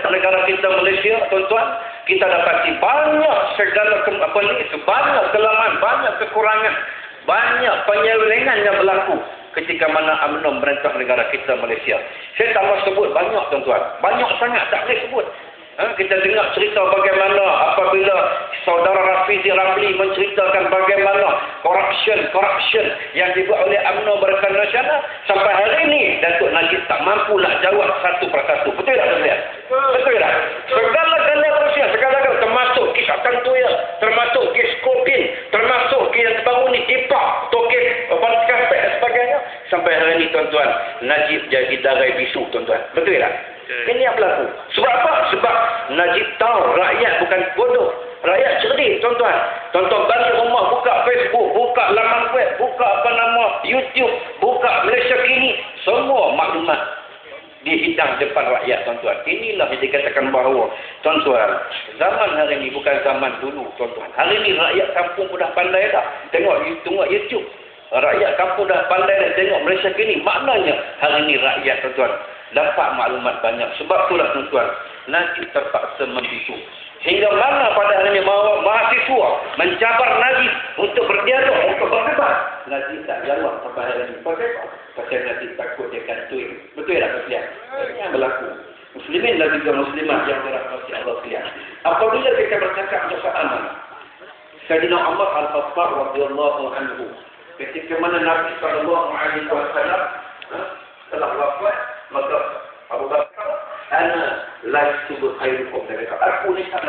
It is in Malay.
negara kita Malaysia, tuan-tuan, kita dapati banyak segala banyak kelemahan, banyak kekurangan, banyak penyelewengan yang berlaku ketika mana UMNO merintah negara kita Malaysia. Saya tak mau sebut banyak, tuan-tuan. Banyak sangat tak boleh sebut. Kita dengar cerita bagaimana apabila saudara Rafizi Ramli menceritakan bagaimana corruption yang dibuat oleh UMNO Barisan Nasional, sampai hari ini Datuk Najib tak mampu nak jawab satu persatu. Betul tak, tuan-tuan? Betul tak? Segala-gala proses, segala-gala, termasuk kes Atantuya, termasuk kes Kokin, termasuk kes yang baru ni Tipak, kes Kampek dan sebagainya. Sampai hari ini, tuan-tuan, Najib jadi darai bisu, tuan-tuan. Betul tak? Ini yang berlaku. Sebab apa? Sebab Najib tahu rakyat bukan bodoh. Rakyat cerdik, tuan-tuan. Tuan-tuan balik rumah, buka Facebook, buka laman web, buka YouTube, buka Malaysia Kini. Semua maklumat dihidang depan rakyat, tuan-tuan. Inilah yang dikatakan bahawa, tuan-tuan, zaman hari ini bukan zaman dulu, tuan-tuan. Hari ini rakyat kampung pun dah pandai dah. Tengok YouTube. Rakyat kampung dah pandai dah tengok Malaysia Kini. Maknanya hari ini rakyat, tuan-tuan, dapat maklumat banyak. Sebab itulah, tuan-tuan, Najib terpaksa membisu. Hingga mana pada hari ini mahasiswa mencabar Najib untuk berdialog, untuk berdebat. Najib tak jawab sampai hari ini. Pasal Najib takut dia akan tuik. Betul tak, tuan-tuan? Ini yang berlaku. Muslimin dan juga muslimat yang dirahmati Allah sekalian. Apabila kita bercakap tentang amal, Sayyidina Umar Al-Khattab radhiyallahu anhu, ketika mana Nabi sallallahu alaihi wasallam telah wafat, maka Abu Bakar, ana la yusubu khairukum, aku ni tak